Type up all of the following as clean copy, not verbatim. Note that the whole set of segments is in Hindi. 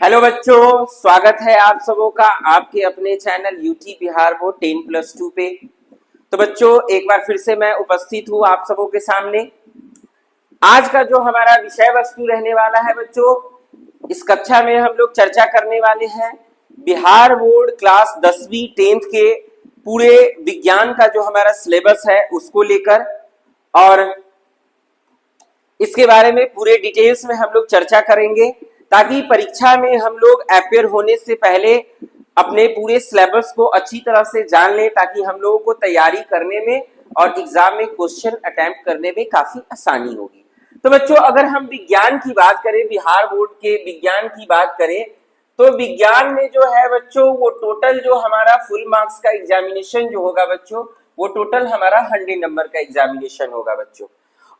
हेलो बच्चों, स्वागत है आप सबों का आपके अपने चैनल यूटी बिहार बोर्ड 10+2 पे। तो बच्चों, एक बार फिर से मैं उपस्थित हूँ आप सबों के सामने। आज का जो हमारा विषय वस्तु रहने वाला है बच्चों, इस कक्षा में हम लोग चर्चा करने वाले हैं बिहार बोर्ड क्लास 10वीं 10th के पूरे विज्ञान का जो हमारा सिलेबस है उसको लेकर, और इसके बारे में पूरे डिटेल्स में हम लोग चर्चा करेंगे ताकि परीक्षा में हम लोग अपेयर होने से पहले अपने पूरे सिलेबस को अच्छी तरह से जान लें, ताकि हम लोगों को तैयारी करने में और एग्जाम में क्वेश्चन अटेम्प्ट करने में काफी आसानी होगी। तो बच्चों, अगर हम विज्ञान की बात करें, बिहार बोर्ड के विज्ञान की बात करें, तो विज्ञान में जो है बच्चों, वो टोटल जो हमारा फुल मार्क्स का एग्जामिनेशन जो होगा बच्चों, वो टोटल हमारा 100 नंबर का एग्जामिनेशन होगा बच्चों।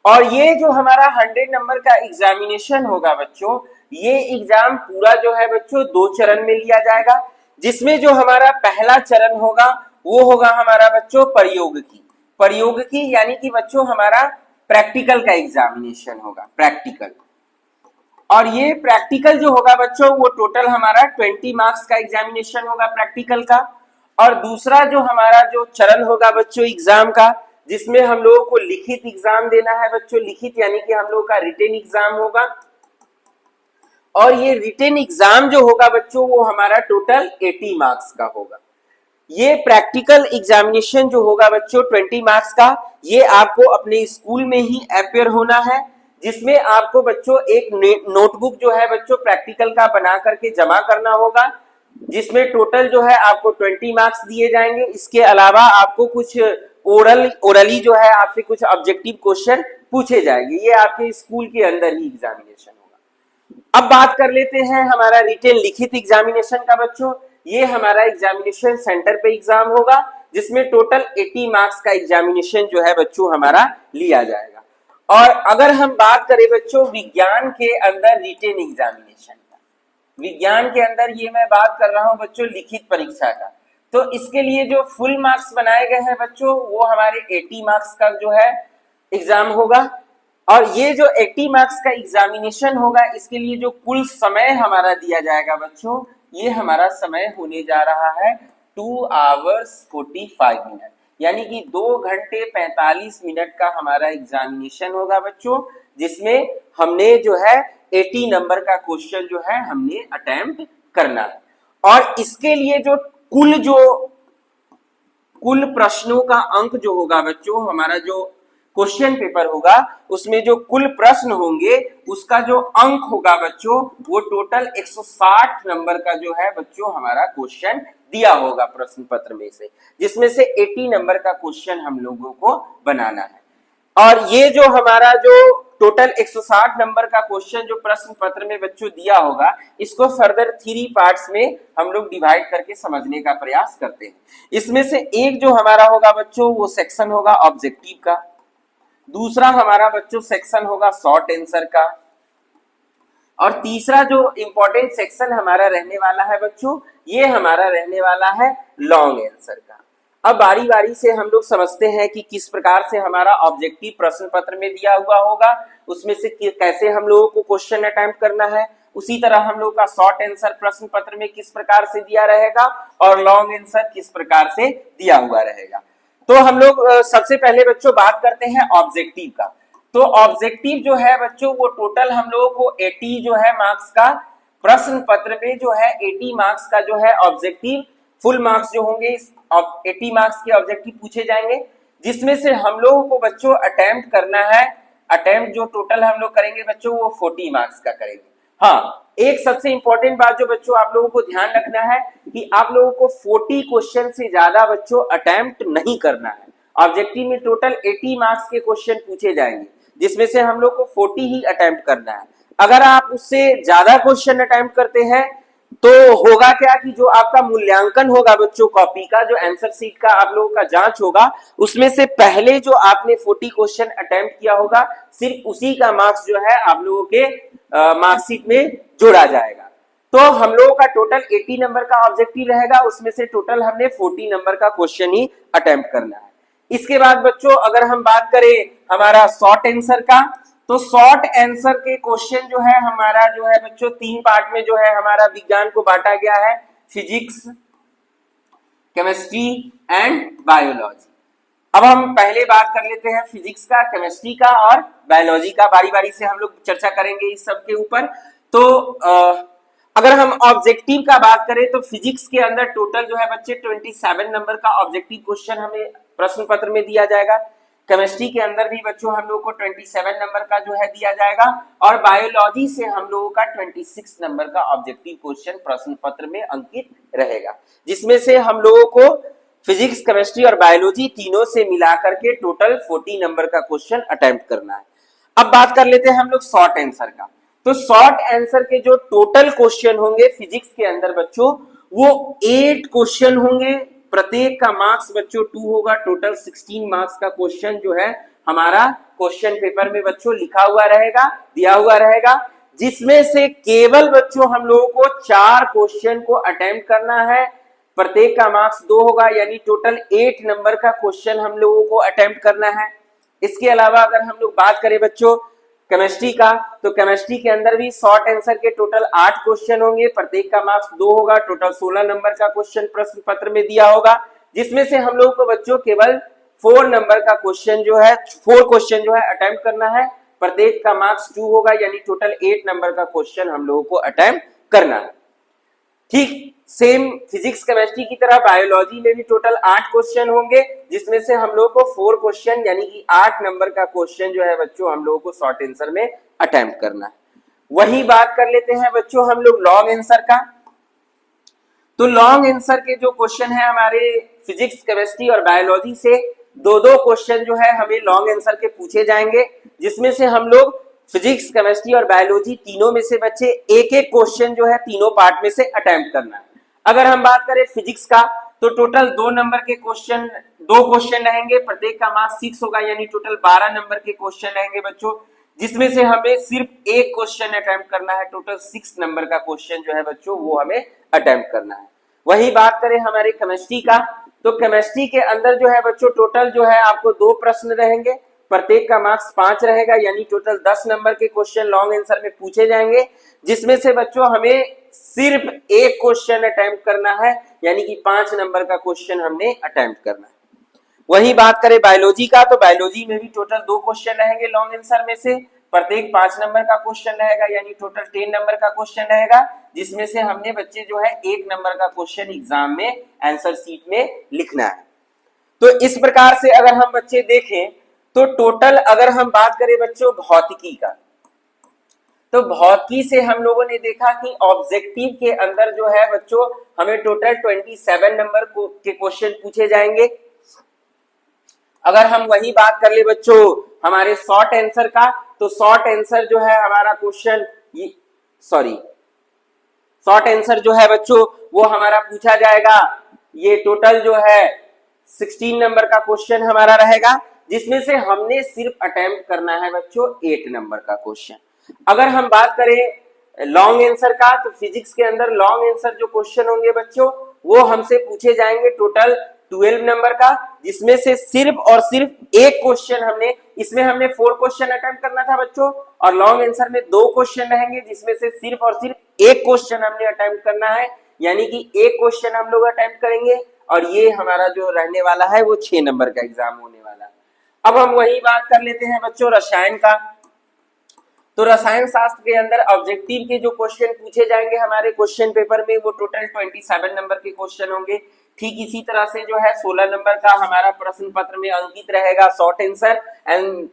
और ये जो हमारा 100 नंबर का एग्जामिनेशन होगा बच्चों, ये एग्जाम पूरा जो है बच्चों 2 चरण में लिया जाएगा, जिसमें जो हमारा पहला चरण होगा वो होगा हमारा बच्चों प्रयोगिकी यानी कि बच्चों हमारा प्रैक्टिकल का एग्जामिनेशन होगा, प्रैक्टिकल। और ये प्रैक्टिकल जो होगा बच्चों, वो टोटल हमारा 20 मार्क्स का एग्जामिनेशन होगा प्रैक्टिकल का। और दूसरा जो हमारा जो चरण होगा बच्चों एग्जाम का, जिसमें हम लोगों को लिखित एग्जाम देना है बच्चों, लिखित यानी कि हम लोगों का रिटन एग्जाम होगा। और ये रिटन एग्जाम जो होगा बच्चों, वो हमारा टोटल 80 मार्क्स का होगा। ये प्रैक्टिकल एग्जामिनेशन जो होगा बच्चों 20 मार्क्स का, ये आपको अपने स्कूल में ही अपेयर होना है, जिसमें आपको बच्चों एक नोटबुक जो है बच्चों प्रैक्टिकल का बना करके जमा करना होगा, जिसमें टोटल जो है आपको 20 मार्क्स दिए जाएंगे। इसके अलावा आपको कुछ ओरली जो है आपसे कुछ ऑब्जेक्टिव क्वेश्चन पूछे जाएंगे। ये आपके स्कूल के अंदर ही एग्जामिनेशन होगा। अब बात कर लेते हैं हमारा रिटन लिखित एग्जामिनेशन का बच्चों। ये हमारा एग्जामिनेशन सेंटर पे एग्जाम होगा, जिसमें टोटल 80 मार्क्स का एग्जामिनेशन जो है बच्चों हमारा लिया जाएगा। और अगर हम बात करें बच्चों विज्ञान के अंदर रिटन एग्जामिनेशन का, विज्ञान के अंदर ये मैं बात कर रहा हूं बच्चों लिखित परीक्षा का, तो इसके लिए जो फुल मार्क्स बनाए गए हैं बच्चों, वो हमारे 80 मार्क्स का जो है एग्जाम होगा। और ये जो 80 मार्क्स का एग्जामिनेशन होगा, इसके लिए जो कुल समय हमारा दिया जाएगा बच्चों, ये हमारा समय होने जा रहा है 2 hours 45 minutes, यानी कि 2 घंटे 45 मिनट का हमारा एग्जामिनेशन होगा बच्चों, जिसमें हमने जो है 80 नंबर का क्वेश्चन जो है हमने अटेम्प्ट करना है। और इसके लिए जो कुल प्रश्नों का अंक जो होगा बच्चों, हमारा जो क्वेश्चन पेपर होगा उसमें जो कुल प्रश्न होंगे उसका जो अंक होगा बच्चों, वो टोटल 160 नंबर का जो है बच्चों हमारा क्वेश्चन दिया होगा प्रश्न पत्र में से, जिसमें से 80 नंबर का क्वेश्चन हम लोगों को बनाना है। और ये जो हमारा जो टोटल 160 नंबर का क्वेश्चन जो प्रश्न पत्र में बच्चों दिया होगा, इसको फर्दर 3 पार्ट्स में हम लोग डिवाइड करके समझने का प्रयास करते हैं। इसमें से एक जो हमारा होगा बच्चों, वो सेक्शन होगा ऑब्जेक्टिव का। दूसरा हमारा बच्चों सेक्शन होगा शॉर्ट आंसर का। और तीसरा जो इंपॉर्टेंट सेक्शन हमारा रहने वाला है बच्चों, ये हमारा रहने वाला है लॉन्ग आंसर का। अब बारी बारी से हम लोग समझते हैं कि किस प्रकार से हमारा ऑब्जेक्टिव प्रश्न पत्र में दिया हुआ होगा, उसमें से कैसे हम लोगों को क्वेश्चन अटेम्प्ट करना है। उसी तरह हम लोग का शॉर्ट आंसर प्रश्न पत्र में किस प्रकार से दिया रहेगा और लॉन्ग आंसर किस प्रकार से दिया हुआ रहेगा। तो हम लोग सबसे पहले बच्चों बात करते हैं ऑब्जेक्टिव का। तो ऑब्जेक्टिव जो है बच्चों, वो टोटल हम लोगों को 80 जो है मार्क्स का प्रश्न पत्र में जो है 80 मार्क्स का जो है ऑब्जेक्टिव फुल मार्क्स जो होंगे, 80 मार्क्स के ऑब्जेक्टिव पूछे जाएंगे, जिसमें से हम लोगों को बच्चों अटेम्प्ट करना है। अटेम्प्ट जो टोटल हम लोग करेंगे बच्चों, वो 40 मार्क्स का करेंगे। हाँ, एक सबसे इंपॉर्टेंट बात जो बच्चों आप लोगों को ध्यान रखना है कि आप लोगों को 40 क्वेश्चन से ज्यादा बच्चों अटेम्प्ट नहीं करना है। ऑब्जेक्टिव में टोटल 80 मार्क्स के क्वेश्चन पूछे जाएंगे, जिसमें से हम लोग को 40 ही अटेम्प्ट करना है। अगर आप उससे ज्यादा क्वेश्चन अटेम्प्ट करते हैं तो होगा क्या कि जो आपका मूल्यांकन होगा बच्चों कॉपी का, जो आंसर शीट का आप लोगों का जांच होगा, उसमें से पहले जो आपने 40 क्वेश्चन अटेम्प्ट किया होगा, सिर्फ उसी का मार्क्स जो है आप लोगों के मार्कशीट में जोड़ा जाएगा। तो हम लोगों का टोटल 80 नंबर का ऑब्जेक्टिव रहेगा, उसमें से टोटल हमने 40 नंबर का क्वेश्चन ही अटेम्प्ट करना है। इसके बाद बच्चों अगर हम बात करें हमारा शॉर्ट आंसर का, तो शॉर्ट आंसर के क्वेश्चन जो है हमारा जो है बच्चों 3 पार्ट में जो है हमारा विज्ञान को बांटा गया है, फिजिक्स, केमिस्ट्री एंड बायोलॉजी। अब हम पहले बात कर लेते हैं फिजिक्स का, केमिस्ट्री का और बायोलॉजी का, बारी बारी से हम लोग चर्चा करेंगे इस सब के ऊपर। तो अगर हम ऑब्जेक्टिव का बात करें तो फिजिक्स के अंदर टोटल जो है बच्चे 27 नंबर का ऑब्जेक्टिव क्वेश्चन हमें प्रश्न पत्र में दिया जाएगा। केमिस्ट्री के अंदर भी बच्चों हम लोग को 27 नंबर का जो है दिया जाएगा और बायोलॉजी से हम लोगों का 26 नंबर का ऑब्जेक्टिव क्वेश्चन प्रश्न पत्र में अंकित रहेगा, जिसमें से हम लोगों को फिजिक्स, केमिस्ट्री और बायोलॉजी तीनों से मिलाकर के टोटल 40 नंबर का क्वेश्चन अटेम्प्ट करना है। अब बात कर लेते हैं हम लोग शॉर्ट आंसर का। तो शॉर्ट आंसर के जो टोटल क्वेश्चन होंगे फिजिक्स के अंदर बच्चों वो 8 क्वेश्चन होंगे, प्रत्येक का मार्क्स बच्चों 2 होगा, टोटल 16 मार्क्स का क्वेश्चन जो है हमारा क्वेश्चन पेपर में बच्चों लिखा हुआ रहेगा, दिया हुआ रहेगा, जिसमें से केवल बच्चों हम लोगों को 4 क्वेश्चन को अटेम्प्ट करना है, प्रत्येक का मार्क्स 2 होगा, यानी टोटल 8 नंबर का क्वेश्चन हम लोगों को अटेम्प्ट करना है। इसके अलावा अगर हम लोग बात करें बच्चों केमिस्ट्री का, तो केमिस्ट्री के अंदर भी शॉर्ट आंसर के टोटल 8 क्वेश्चन होंगे, प्रत्येक का मार्क्स 2 होगा, टोटल 16 नंबर का क्वेश्चन प्रश्न पत्र में दिया होगा, जिसमें से हम लोगों को बच्चों केवल 4 नंबर का क्वेश्चन जो है 4 क्वेश्चन जो है अटेम्प्ट करना है, प्रत्येक का मार्क्स 2 होगा, यानी टोटल 8 नंबर का क्वेश्चन हम लोगों को अटेम्प्ट करना है। ठीक सेम फिजिक्स केमिस्ट्री की तरह बायोलॉजी में भी टोटल 8 क्वेश्चन होंगे, जिसमें से हम लोग को 4 क्वेश्चन यानी कि 8 नंबर का क्वेश्चन जो है बच्चों हम लोगों को शॉर्ट आंसर में अटेम्प्ट करना है। वही बात कर लेते हैं बच्चों हम लोग लॉन्ग आंसर का। तो लॉन्ग आंसर के जो क्वेश्चन है हमारे फिजिक्स, केमिस्ट्री और बायोलॉजी से 2-2 क्वेश्चन जो है हमें लॉन्ग आंसर के पूछे जाएंगे, जिसमें से हम लोग फिजिक्स, केमिस्ट्री और बायोलॉजी तीनों में से बच्चे एक-एक क्वेश्चन जो है तीनों पार्ट में से अटेम्प्ट करना है। अगर हम बात करें फिजिक्स का तो टोटल 2 नंबर के क्वेश्चन 2 क्वेश्चन रहेंगे, प्रत्येक का मार्क्स 6 होगा, यानी टोटल 12 नंबर के क्वेश्चन रहेंगे बच्चों, जिसमें से हमें सिर्फ एक क्वेश्चन अटेम्प्ट करना है, टोटल 6 नंबर का क्वेश्चन जो है बच्चों वो हमें अटेम्प्ट करना है। वही बात करें हमारे केमिस्ट्री का, तो केमिस्ट्री के अंदर जो है बच्चों टोटल जो है आपको 2 प्रश्न रहेंगे, प्रत्येक का मार्क्स 5 रहेगा, यानी टोटल 10 नंबर के क्वेश्चन लॉन्ग आंसर में पूछे जाएंगे, जिसमें से बच्चों हमें सिर्फ एक क्वेश्चन अटेम्प्ट करना है, यानी कि 5 नंबर का क्वेश्चन हमने अटेम्प्ट करना है। वही बात करें बायोलॉजी का, तो बायोलॉजी में भी टोटल 2 क्वेश्चन रहेंगे लॉन्ग आंसर में से, प्रत्येक 5 नंबर का क्वेश्चन रहेगा, यानी टोटल 10 नंबर का क्वेश्चन रहेगा, जिसमें से हमने बच्चे जो है 1 नंबर का क्वेश्चन एग्जाम में आंसर शीट में लिखना है। तो इस प्रकार से अगर हम बच्चे देखें तो टोटल अगर हम बात करें बच्चों भौतिकी का, तो भौतिकी से हम लोगों ने देखा कि ऑब्जेक्टिव के अंदर जो है बच्चों हमें टोटल 27 नंबर के क्वेश्चन पूछे जाएंगे। अगर हम वही बात कर ले बच्चों हमारे शॉर्ट आंसर का, तो शॉर्ट आंसर जो है हमारा क्वेश्चन शॉर्ट आंसर जो है बच्चों वो हमारा पूछा जाएगा, ये टोटल जो है 16 नंबर का क्वेश्चन हमारा रहेगा, जिसमें से हमने सिर्फ अटेम्प्ट करना है बच्चों 8 नंबर का क्वेश्चन। अगर हम बात करें लॉन्ग आंसर का, तो फिजिक्स के अंदर लॉन्ग आंसर जो क्वेश्चन होंगे बच्चों वो हमसे पूछे जाएंगे टोटल 12 नंबर का, जिसमें से सिर्फ और सिर्फ एक क्वेश्चन इसमें हमने 4 क्वेश्चन अटेम्प्ट करना था बच्चों, और लॉन्ग आंसर में 2 क्वेश्चन रहेंगे, जिसमें से सिर्फ और सिर्फ एक क्वेश्चन हमने अटेम्प्ट करना है, यानी कि एक क्वेश्चन हम लोग अटेम्प्ट करेंगे, और ये हमारा जो रहने वाला है वो 6 नंबर का एग्जाम होने वाला है। अब हम वही बात कर लेते हैं बच्चों रसायन का। तो रसायन शास्त्र के अंदर ऑब्जेक्टिव के जो क्वेश्चन पूछे जाएंगे हमारे क्वेश्चन पेपर में वो टोटल 27 नंबर के क्वेश्चन होंगे। ठीक इसी तरह से जो है 16 नंबर का हमारा प्रश्न पत्र में अंकित रहेगा शॉर्ट आंसर, एंड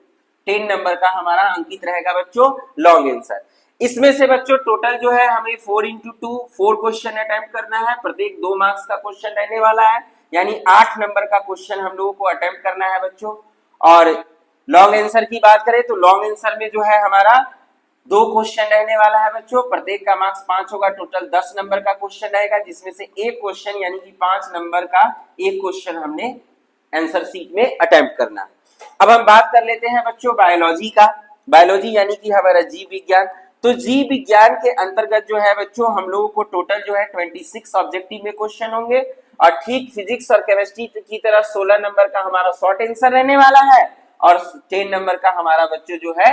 10 नंबर का हमारा अंकित रहेगा बच्चों लॉन्ग आंसर। इसमें से बच्चों टोटल जो है हमें 4x2 4 क्वेश्चन अटेम्प्ट करना है, प्रत्येक 2 मार्क्स का क्वेश्चन रहने वाला है, यानी 8 नंबर का क्वेश्चन हम लोगों को अटेम्प्ट करना है बच्चों। और लॉन्ग आंसर की बात करें तो लॉन्ग आंसर में जो है हमारा 2 क्वेश्चन रहने वाला है बच्चों, प्रत्येक का मार्क्स 5 होगा, टोटल 10 नंबर का क्वेश्चन रहेगा, जिसमें से एक क्वेश्चन यानी कि 5 नंबर का एक क्वेश्चन हमने आंसर शीट में अटेम्प्ट करना है। अब हम बात कर लेते हैं बच्चों बायोलॉजी का। बायोलॉजी यानी कि हमारा जीव विज्ञान। तो जीव विज्ञान के अंतर्गत जो है बच्चों हम लोगों को टोटल जो है 26 ऑब्जेक्टिव में क्वेश्चन होंगे, और ठीक फिजिक्स और केमिस्ट्री की तरह 16 नंबर का हमारा शॉर्ट आंसर रहने वाला है, और 10 नंबर का हमारा बच्चों जो है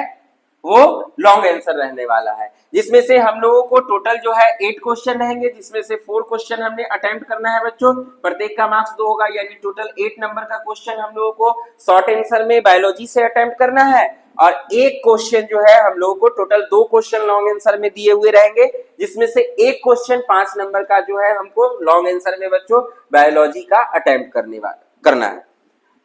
वो लॉन्ग आंसर रहने वाला है, जिसमें से हम लोगों को टोटल जो है 8 क्वेश्चन रहेंगे, जिसमें से 4 क्वेश्चन हमने अटेम्प्ट करना है बच्चों, प्रत्येक का मार्क्स 2 होगा, यानी टोटल 8 नंबर का क्वेश्चन हम लोगों को शॉर्ट आंसर में बायोलॉजी से अटेम्प्ट करना है, और एक क्वेश्चन जो है हम लोगों को टोटल 2 क्वेश्चन लॉन्ग आंसर में दिए हुए रहेंगे, जिसमें से एक क्वेश्चन 5 नंबर का जो है हमको लॉन्ग आंसर में बच्चों बायोलॉजी का अटेम्प्ट करना है।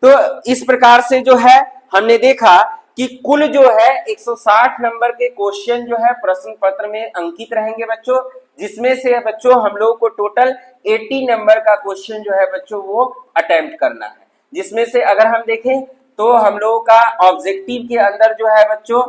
तो इस प्रकार से जो है हमने देखा कि कुल जो है 160 नंबर के क्वेश्चन जो है प्रश्न पत्र में अंकित रहेंगे बच्चों, जिसमें से बच्चों हम लोग को टोटल 80 नंबर का क्वेश्चन जो है बच्चों वो अटेम्प्ट करना है, जिसमें से अगर हम देखें तो हम लोगों का ऑब्जेक्टिव के अंदर जो है बच्चों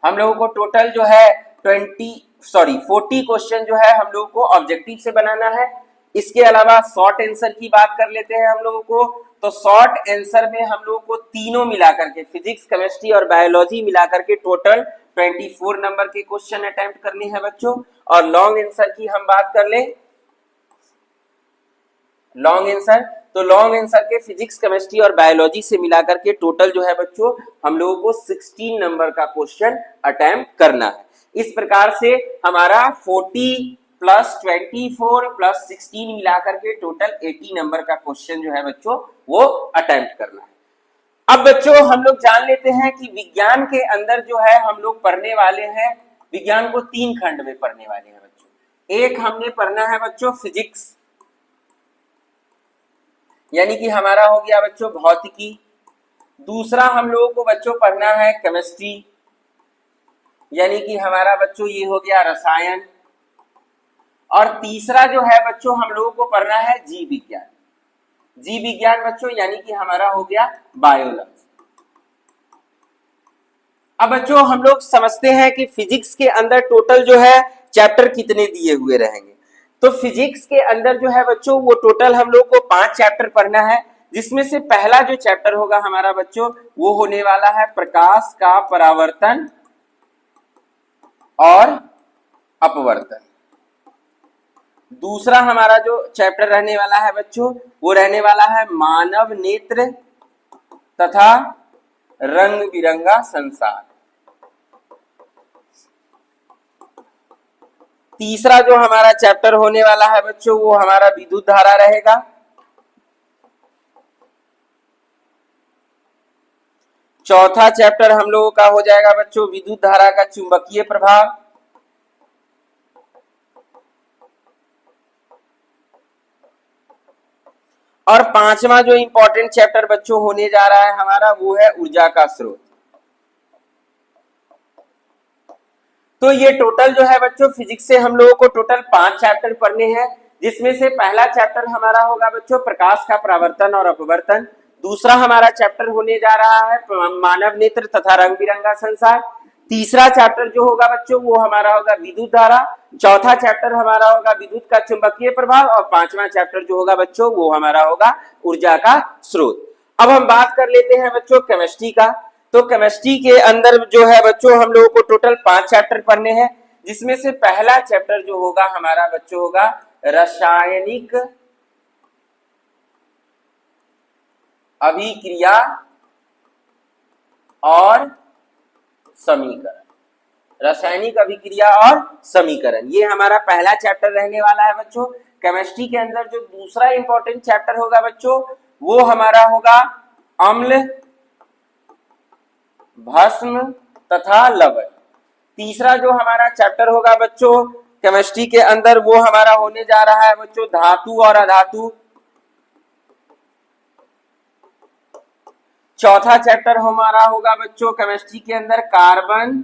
हम लोगों को टोटल जो है 40 क्वेश्चन जो है हम लोगों को ऑब्जेक्टिव से बनाना है। इसके अलावा शॉर्ट आंसर की बात कर लेते हैं हम लोगों को, तो शॉर्ट आंसर में हम लोगों को तीनों मिलाकर के फिजिक्स, केमिस्ट्री और बायोलॉजी मिलाकर के टोटल 24 नंबर के क्वेश्चन अटेम्प्ट करने हैं बच्चों। और लॉन्ग आंसर की हम बात कर ले, लॉन्ग आंसर, तो लॉन्ग आंसर के फिजिक्स, केमिस्ट्री और बायोलॉजी से मिलाकर के टोटल जो है बच्चों हम लोगों को 16 नंबर का क्वेश्चन अटेम्प्ट करना है। इस प्रकार से हमारा 40 प्लस 24 प्लस 16 मिलाकर के टोटल 80 नंबर का क्वेश्चन जो है बच्चों वो अटेम्प्ट करना है। अब बच्चों हम लोग जान लेते हैं कि विज्ञान के अंदर जो है हम लोग पढ़ने वाले हैं, विज्ञान को 3 खंड में पढ़ने वाले हैं बच्चों। एक हमने पढ़ना है बच्चों फिजिक्स, यानी कि हमारा हो गया बच्चों भौतिकी। दूसरा हम लोगों को बच्चों पढ़ना है केमिस्ट्री, यानी कि हमारा बच्चों ये हो गया रसायन। और तीसरा जो है बच्चों हम लोगों को पढ़ना है जीव विज्ञान। जीव विज्ञान बच्चों यानी कि हमारा हो गया बायोलॉजी। अब बच्चों हम लोग समझते हैं कि फिजिक्स के अंदर टोटल जो है चैप्टर कितने दिए हुए रहेंगे। तो फिजिक्स के अंदर जो है बच्चों वो टोटल हम लोग को 5 चैप्टर पढ़ना है, जिसमें से पहला जो चैप्टर होगा हमारा बच्चों वो होने वाला है प्रकाश का परावर्तन और अपवर्तन। दूसरा हमारा जो चैप्टर रहने वाला है बच्चों वो रहने वाला है मानव नेत्र तथा रंग बिरंगा संसार। तीसरा जो हमारा चैप्टर होने वाला है बच्चों वो हमारा विद्युत धारा रहेगा। चौथा चैप्टर हम लोगों का हो जाएगा बच्चों विद्युत धारा का चुंबकीय प्रभाव। और पांचवा जो इंपॉर्टेंट चैप्टर बच्चों होने जा रहा है हमारा वो है ऊर्जा का स्रोत। तो ये टोटल जो है बच्चों फिजिक्स से हम लोगों को टोटल 5 चैप्टर पढ़ने हैं, जिसमें से पहला चैप्टर हमारा होगा बच्चों प्रकाश का परावर्तन और अपवर्तन। दूसरा हमारा चैप्टर होने जा रहा है मानव नेत्र तथा रंग बिरंगा संसार। तीसरा चैप्टर जो होगा बच्चों वो हमारा होगा विद्युत धारा। चौथा चैप्टर हमारा होगा विद्युत का चुंबकीय प्रभाव। और पांचवा चैप्टर जो होगा बच्चों वो हमारा होगा ऊर्जा का स्रोत। अब हम बात कर लेते हैं बच्चों केमिस्ट्री का। तो केमिस्ट्री के अंदर जो है बच्चों हम लोगों को टोटल 5 चैप्टर पढ़ने हैं, जिसमें से पहला चैप्टर जो होगा हमारा बच्चों होगा रासायनिक अभिक्रिया और समीकरण। रासायनिक अभिक्रिया और समीकरण ये हमारा पहला चैप्टर रहने वाला है बच्चों केमिस्ट्री के अंदर। जो दूसरा इंपॉर्टेंट चैप्टर होगा बच्चों वो हमारा होगा अम्ल, भस्म तथा लवण। तीसरा जो हमारा चैप्टर होगा बच्चों केमिस्ट्री के अंदर वो हमारा होने जा रहा है बच्चों धातु और अधातु। चौथा चैप्टर हमारा होगा बच्चों केमिस्ट्री के अंदर कार्बन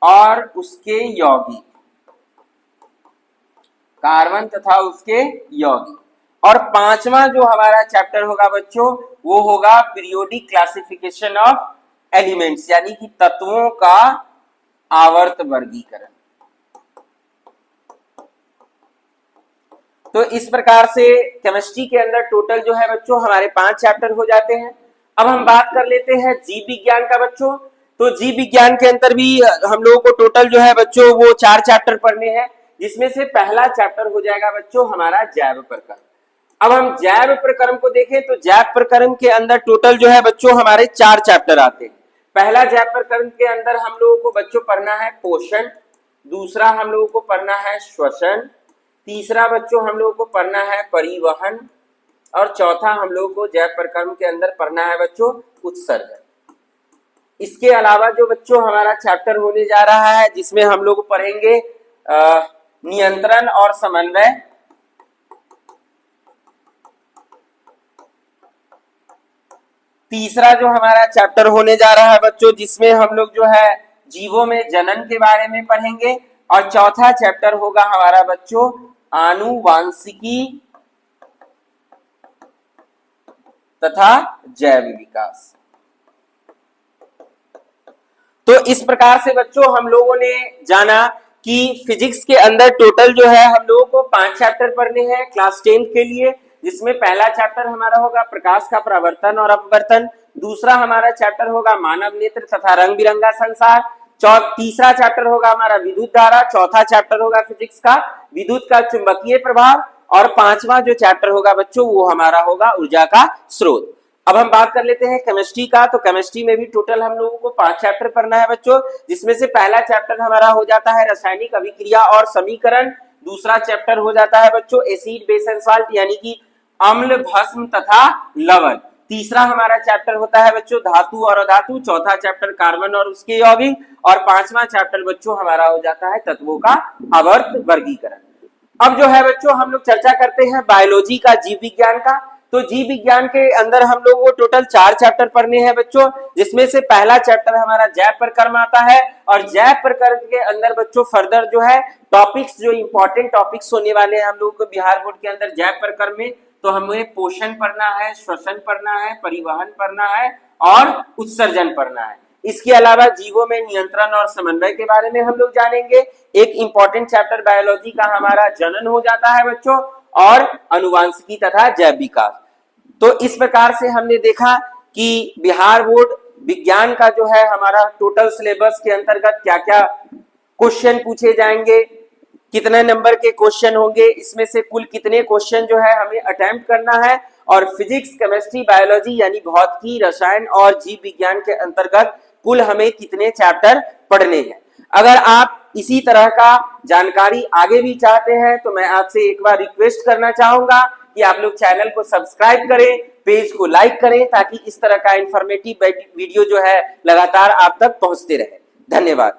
और उसके यौगिक, कार्बन तथा उसके यौगिक। और पांचवा जो हमारा चैप्टर होगा बच्चों वो होगा पीरियोडिक क्लासिफिकेशन ऑफ एलिमेंट्स, यानी कि तत्वों का आवर्त वर्गीकरण। तो इस प्रकार से केमिस्ट्री के अंदर टोटल जो है बच्चों हमारे 5 चैप्टर हो जाते हैं। अब हम बात कर लेते हैं जीव विज्ञान का बच्चों। तो जीव विज्ञान के अंदर भी हम लोगों को टोटल जो है बच्चों वो 4 चैप्टर पढ़ने हैं, जिसमें से पहला चैप्टर हो जाएगा बच्चों हमारा जैव प्रक्रम। अब हम जैव प्रक्रम को देखें तो जैव प्रक्रम के अंदर टोटल जो है बच्चों हमारे 4 चैप्टर आते हैं, पहला जैव प्रकरण के अंदर हम लोगों को बच्चों पढ़ना है पोषण, दूसरा हम लोगों को पढ़ना है श्वसन, तीसरा बच्चों हम लोगों को पढ़ना है परिवहन, और चौथा हम लोगों को जैव प्रकरण के अंदर पढ़ना है बच्चों उत्सर्जन। इसके अलावा जो बच्चों हमारा चैप्टर होने जा रहा है जिसमें हम लोग पढ़ेंगे नियंत्रण और समन्वय, तीसरा जो हमारा चैप्टर होने जा रहा है बच्चों जिसमें हम लोग जो है जीवों में जनन के बारे में पढ़ेंगे, और चौथा चैप्टर होगा हमारा बच्चों आनुवांशिकी तथा जैव विकास। तो इस प्रकार से बच्चों हम लोगों ने जाना कि फिजिक्स के अंदर टोटल जो है हम लोगों को 5 चैप्टर पढ़ने हैं क्लास 10 के लिए, जिसमें पहला चैप्टर हमारा होगा प्रकाश का प्रवर्तन और अपवर्तन, दूसरा हमारा चैप्टर होगा मानव नेत्र तथा रंग बिरंगा संसार, तीसरा चैप्टर होगा हमारा विद्युत धारा, चौथा चैप्टर होगा फिजिक्स का विद्युत का चुंबकीय प्रभाव, और पांचवा जो चैप्टर होगा बच्चों वो हमारा होगा ऊर्जा का स्रोत। अब हम बात कर लेते हैं केमिस्ट्री का। तो केमिस्ट्री में भी टोटल हम लोगों को 5 चैप्टर पढ़ना है बच्चों, जिसमें से पहला चैप्टर हमारा हो जाता है रासायनिक अभिक्रिया और समीकरण, दूसरा चैप्टर हो जाता है बच्चों एसिड बेस एंड साल्ट यानी कि अम्ल भस्म तथा लवण, तीसरा हमारा चैप्टर होता है बच्चों धातु और अधातु, चौथा चैप्टर कार्बन और उसके यौगिक, और पांचवा चैप्टर बच्चों हमारा हो जाता है तत्वों का आवर्त वर्गीकरण। अब जो है बच्चों हम लोग चर्चा करते हैं बायोलॉजी का, जीव विज्ञान का। तो जीव विज्ञान के अंदर हम लोग वो टोटल 4 चैप्टर पढ़ने हैं बच्चों, जिसमें से पहला चैप्टर हमारा जैव प्रकरण आता है, और जैव प्रकरण के अंदर बच्चों फर्दर जो है टॉपिक्स जो इंपॉर्टेंट टॉपिक्स होने वाले हैं हम लोग को बिहार बोर्ड के अंदर जैव प्रकरण में, तो हमें पोषण पढ़ना है, श्वसन पढ़ना है, परिवहन पढ़ना है और उत्सर्जन पढ़ना है। इसके अलावा जीवों में नियंत्रण और समन्वय के बारे में हम लोग जानेंगे। एक इंपॉर्टेंट चैप्टर बायोलॉजी का हमारा जनन हो जाता है बच्चों, और अनुवांशिकी तथा जैव विकास। तो इस प्रकार से हमने देखा कि बिहार बोर्ड विज्ञान का जो है हमारा टोटल सिलेबस के अंतर्गत क्या क्या क्वेश्चन पूछे जाएंगे, कितने नंबर के क्वेश्चन होंगे, इसमें से कुल कितने क्वेश्चन जो है हमें अटेम्प्ट करना है, और फिजिक्स केमिस्ट्री बायोलॉजी यानी भौतिकी रसायन और जीव विज्ञान के अंतर्गत कुल हमें कितने चैप्टर पढ़ने हैं। अगर आप इसी तरह का जानकारी आगे भी चाहते हैं तो मैं आपसे एक बार रिक्वेस्ट करना चाहूंगा कि आप लोग चैनल को सब्सक्राइब करें, पेज को लाइक करें, ताकि इस तरह का इंफॉर्मेटिव वीडियो जो है लगातार आप तक पहुंचते रहे। धन्यवाद।